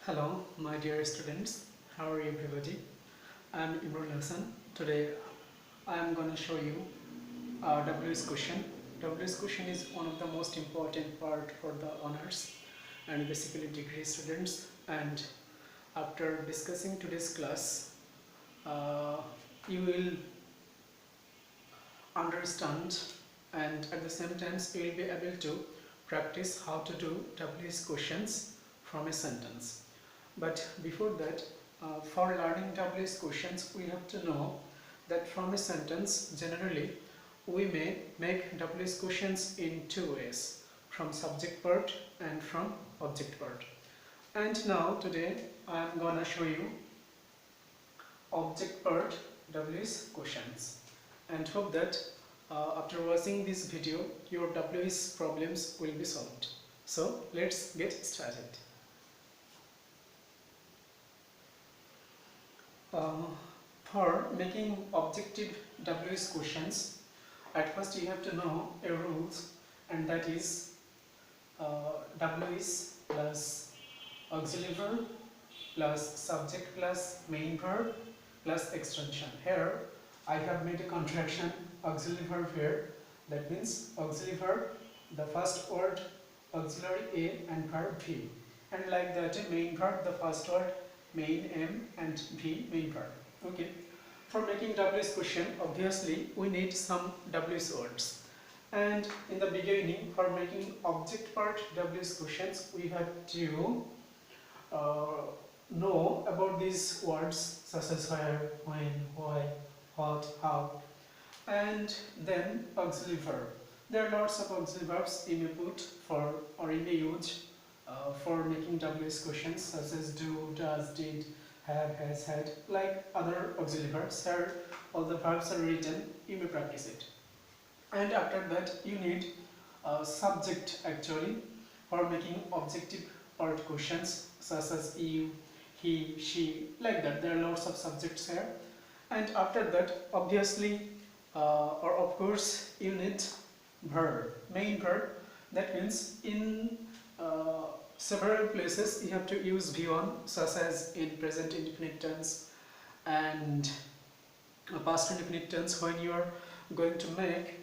Hello, my dear students. How are you, everybody? I'm Imran Hassan. Today, I am going to show you WS question. WS question is one of the most important part for the honors and basically degree students. And after discussing today's class, uh, you will understand, and at the same time, you will be able to practice how to do WS questions from a sentence. But before that, for learning WS questions, we have to know that from a sentence, generally, we may make WS questions in two ways, from subject part and from object part. And now, today, I am gonna show you object part WS questions, and hope that after watching this video, your WS problems will be solved. So, let's get started. For making objective WS questions, at first you have to know a rules, and that is WS plus auxiliary verb plus subject plus main verb plus extension. Here I have made a contraction auxiliary verb here. That means auxiliary verb, the first word auxiliary A and verb V, and like that main verb, the first word main M and V main verb. Okay. For making WS question, obviously we need some WS words. And in the beginning, for making object part WS questions, we have to know about these words such as where, when, why, what, how, and then auxiliary verb. There are lots of auxiliary verbs you may put for or you may use for making WS questions such as do, does, did, have, has, had, like other auxiliary verbs. Here all the verbs are written, you may practice it. And after that you need a subject actually for making objective part questions such as you, he, she, like that. There are lots of subjects here. And after that, obviously or of course, you need verb, main verb. That means in several places you have to use V1, such as in present indefinite tense and past indefinite tense. When you are going to make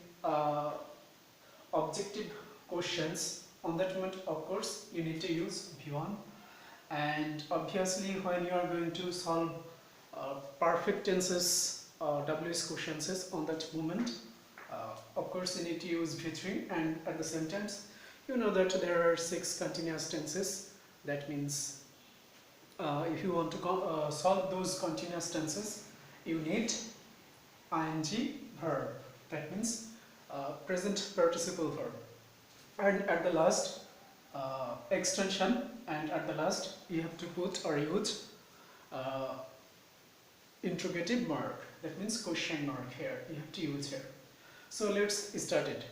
objective questions, on that moment of course you need to use V1. And obviously when you are going to solve perfect tenses WS questions, on that moment of course you need to use V3. And at the same time, you know that there are 6 continuous tenses. That means if you want to solve those continuous tenses, you need ing verb. That means present participle verb. And at the last, extension, and at the last you have to put or use interrogative mark. That means question mark here you have to use here. So let's start it.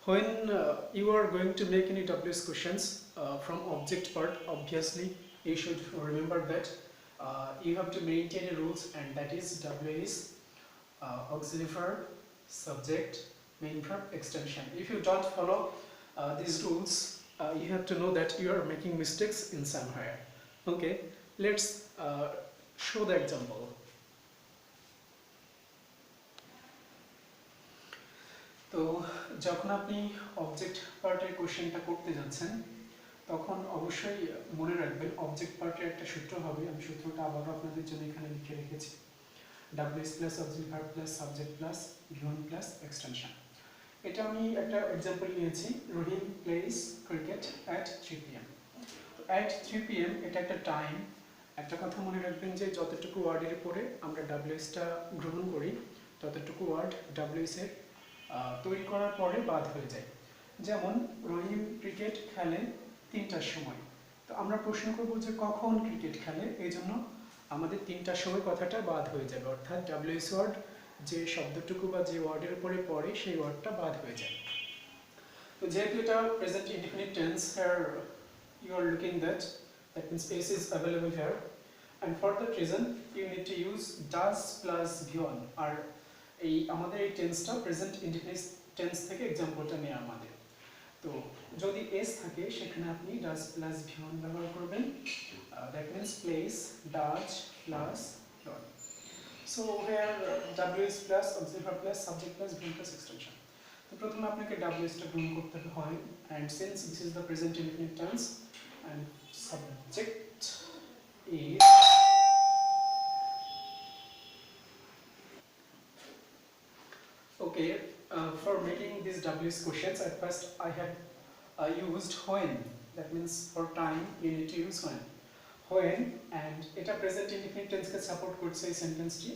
When you are going to make any WS questions from object part, obviously you should remember that you have to maintain rules, and that is WS auxiliary verb, subject, main verb, extension. If you don't follow these rules, you have to know that you are making mistakes in somewhere. Okay, let's show the example. তো যখন আপনি object পার্টের কোশ্চেনটা করতে যাচ্ছেন, তখন অবশ্যই মনে রাখবেন অবজেক্ট পার্টের একটা সূত্র হবে। আমি সূত্রটা আবারও আপনাদের জন্য এখানে লিখে রেখেছি। WS plus auxiliary verb plus subject plus V1 plus extension. এটা আমি একটা এক্সাম্পল নিয়েছি, রহিম প্লেস ক্রিকেট অ্যাট 3 PM। তো অ্যাট 3 PM এটা একটা টাইম। একটা কথা মনে রাখবেন যে যতটুকু ওয়ার্ডের পরে আমরা WSটা গ্রহণ করি, ততটুকু ওয়ার্ড WS এর তৈরি করার পরে বাদ হয়ে যায়। যেমন রহিম ক্রিকেট খেলে 3টার সময়। তো আমরা প্রশ্ন করব যে কখন ক্রিকেট খেলে, এই জন্য আমাদের 3টার সময় কথাটা বাদ হয়ে যাবে, অর্থাৎ WS ওয়ার্ড যে শব্দটুকু বা যে ওয়ার্ডের উপরে পড়ে সেই ওয়ার্ডটা বাদ হয়ে যায়। তো যেহেতু এটা present indefinite tense, here you are looking that means S is available here, and for that reason you need to use does plus V1. আর এই আমাদের এই টেন্সটা প্রেজেন্ট ইনডিফিনিট টেন্স থেকে এক্সাম্পলটা নেওয়া আমাদের। তো যদি এস থাকে সেখানে আপনি ডাজ প্লাস ভিওন ব্যবহার করবেন। That means place does plus ভিওন। So here W is plus auxiliary verb plus subject plus ভিওন plus extension. তো প্রথমে আপনাকে ডাব্লিউ টা গ্রহণ করতে হয়, and since this is the present indefinite tense and subject is okay. For making these WS questions, at first I have used when. That means for time you need to use when, and এটা present indefinite tense কে support করছে এই সেন্টেন্সটি।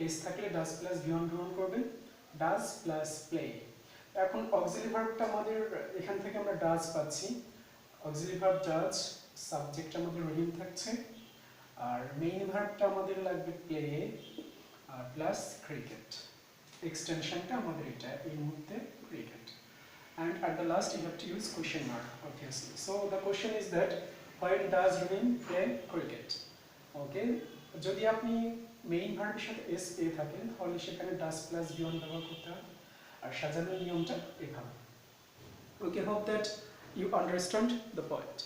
is থাকলে does plus beyond গ্রহণ করবেন, does plus play। এখন auxiliary ভার্বটা আমাদের এখান থেকে আমরা does পাচ্ছি, auxiliary verb does, সাবজেক্ট আমাদের রহিম থাকছে, আর মেইন ভার্বটা আমাদের লাগবে প্লে আর প্লাস ক্রিকেট। এক্সটেনশনটা আমাদের এটা এই মুহূর্তে cricket. And at the last you have to use question mark, obviously. So the question is that when does Rahim play cricket? Okay, যদি আপনি মেইন ভার্বের সাথে এস এ থাকেন তাহলে সেখানে does plus beyond ব্যবহার করতে হয়, আর সাজানোর নিয়মটা এভাবে। Okay, hope that you understand the point.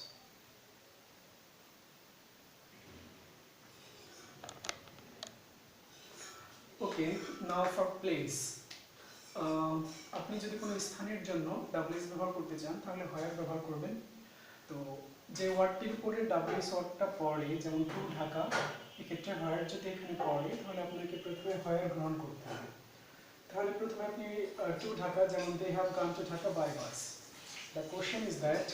Okay, now for place. আপনি যদি কোনো স্থানের জন্য ডাব্লিউএস ব্যবহার করতে চান তাহলে হোয়ার ব্যবহার করবেন। তো যে ওয়ার্ডটির উপরে ডাব্লিউএস ওয়ার্ডটা পড়ে, যেমন টু ঢাকা, এক্ষেত্রে হোয়ার যদি এখানে পড়ে তাহলে আপনাকে প্রথমে হোয়ার গ্রহণ করতে হবে। তাহলে প্রথমে আপনি টু ঢাকা, যেমন they have gone to Dhaka by bus. The question is that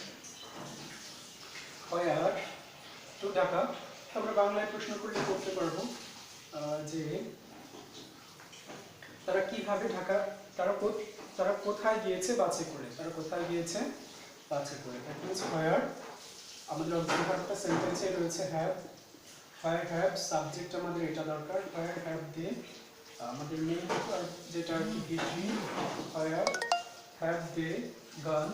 where to Dhaka. আমরা বাংলায় প্রশ্ন করলে করতে পারবো যে তারা কিভাবে ঢাকা, তারা কোথায় গিয়েছে বাসে করে, তারা কোথায় গিয়েছে বাসে করে। দ্যাট মিন্স হোয়ার আমাদের অক্সিলারি ভার্বটা সেন্টেন্সে রয়েছে হ্যাভ, হোয়ার হ্যাভ সাবজেক্ট আমাদের এটা দরকার, হোয়ার হ্যাভ দে আমাদের মেইন যেটা আর কি ভিটি, হোয়ার have they gone,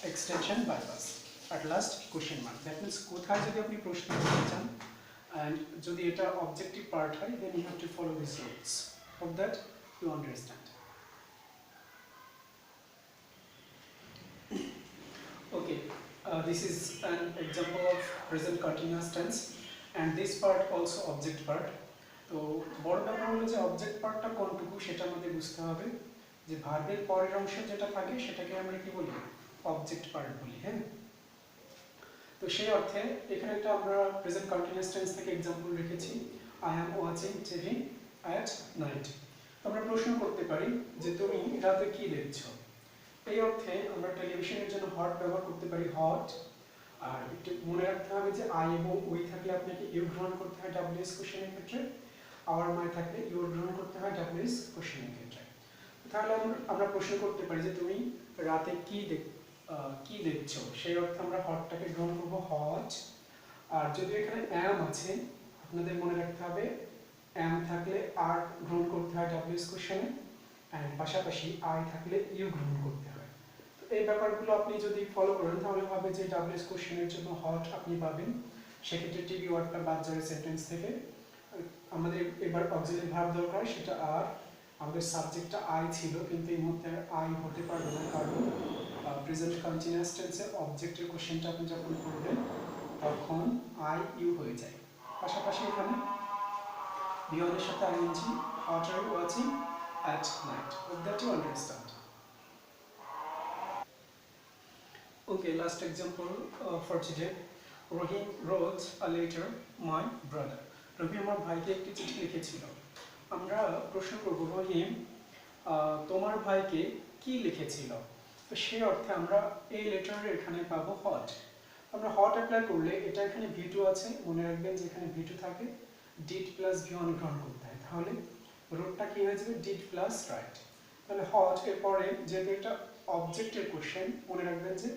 extension by bus, at last question mark. That means কোথায় যদি আপনি প্রশ্ন করতে চান and যদি এটা অবজেক্টিভ পার্ট হয় then you have to follow these rules. Hope that you understand. Okay, this is an example of present continuous tense and this part also object part. তো বড় ব্যাপার হলো যে অবজেক্ট পার্টটা কোনটুকু সেটা আমাদের বুঝতে হবে। যে ভার্বের পরের অংশ যেটা থাকে সেটাকে আমরা কি বলি, অবজেক্ট পার্ট বলি। হ্যাঁ, তো সেই অর্থে এখানে একটা আমরা প্রেজেন্ট কন্টিনিউয়াস টেন্স থেকে एग्जांपल রেখেছি, I am watching TV at night. আমরা প্রশ্ন করতে পারি যে তুমি রাতে কি দেখছো। এই অর্থে আমরা টেলিভিশনের জন্য হট ব্যবহার করতে পারি হট। আর একটু মনে রাখতে হবে যে আই এবং উই থাকলে আপনাকে ইউ গ্রহণ করতে হয় ডাব্লিউএস কোশ্চেনের ক্ষেত্রে, আওয়ার মাই থাকলে ইউর গ্রহণ করতে হয় ডাব্লিউএস কোশ্চেনের ক্ষেত্রে। তাহলে আমরা প্রশ্ন করতে পারি যে তুমি রাতে কি দেখছো, সেই অর্থে আমরা হটটাকে গ্রহণ করবো হট। আর যদি এখানে অ্যাম আছে আপনাদের মনে রাখতে হবে অ্যাম থাকলে আর গ্রহণ করতে হয় ডাব্লিউএস কোশ্চেনে, এন্ড পাশাপাশি আই থাকলে ইউ গ্রহণ করতে হয়। তো এই ব্যাপারগুলো আপনি যদি ফলো করেন তাহলে হবে যে ডাব্লিউএস কোশ্চেনের জন্য হট আপনি পাবেন। সেক্ষেত্রে টিভি ওয়ার্ডটা বাদ যাবে সেন্টেন্স থেকে। আমাদের এবার অক্সিলারি ভার্ব দরকার, সেটা আর আমাদের সাবজেক্টটা আই ছিল কিন্তু এই মুহূর্তে আই হতে পারবে না, কারণ প্রেজেন্ট কন্টিনিউয়াস টেন্সে অবজেক্টের কোশ্চেনটা আপনি যখন করবেন তখন আই ইউ হয়ে যায়। পাশাপাশি এখানে বিয়নের সাথে I N G, what are you watching at night. Hope that you understand. Okay, last example for today. Rahim wrote a letter my brother. Rahim আমার ভাইকে একটি চিঠি লিখেছিল। আমরা প্রশ্ন করব রহিম তোমার ভাইকে কি লিখেছিল। তো সেই অর্থে আমরা এই লেটারের এখানে পাবো হট। আমরা হট অ্যাপ্লাই করলে এটা এখানে ভি2 আছে, মনে রাখবেন যে এখানে ভি2 থাকে, ডিড প্লাস ভিওয়ান গ্রহণ করতে হয়, তাহলে রুটটা কি হয়ে যাবে ডিড প্লাস রাইট। তাহলে হট এর পরে যেহেতু এটা অবজেক্টের কোশ্চেন, মনে রাখবেন যে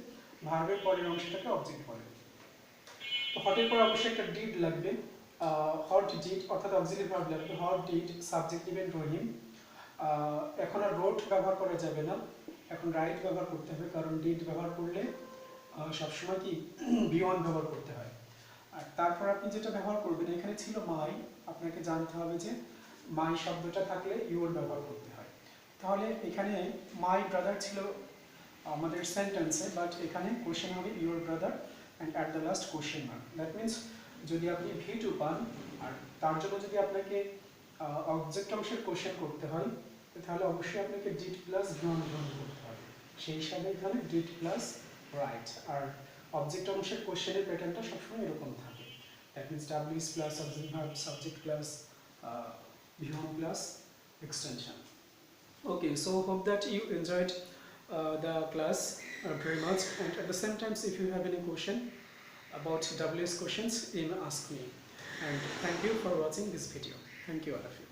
ভার্বের পরের অংশটাকে অবজেক্ট বলে। তো হটের পর অবশ্যই একটা ডিড লাগবে, হট ডিড অর্থাৎ অক্সিলারি ভার্ব লাগবে। হট ডিড সাবজেক্ট নেবেন রহিম। এখন আর রোট ব্যবহার করা যাবে না, এখন রাইট ব্যবহার করতে হবে, কারণ ডিড ব্যবহার করলে সবসময় কি বিয়ন ব্যবহার করতে হয়। আর তারপর আপনি যেটা ব্যবহার করবেন, এখানে ছিল মাই, আপনাকে জানতে হবে যে মাই শব্দটা থাকলে ইউর ব্যবহার করতে হয়। তাহলে এখানে মাই ব্রাদার ছিল আমাদের সেন্টেন্সে, বাট এখানে কোশ্চেন হবে your brother and at the last question mark. That means যদি আপনি V2 পান আর তার জন্য যদি আপনাকে অবজেক্ট অংশের কোশ্চেন করতে হয়, তাহলে অবশ্যই আপনাকে ডিড প্লাস গ্রহণ করতে হবে। সেই হিসাবে এখানে ডিড প্লাস রাইট। আর অবজেক্ট অংশের কোশ্চেনের প্যাটার্নটা সবসময় এরকম থাকে। That means WS plus subject verb, subject plus V1 plus extension. Okay, so hope that you enjoyed the class very much, and at the same time if you have any question about WS questions, you may ask me. And thank you for watching this video. Thank you all of you.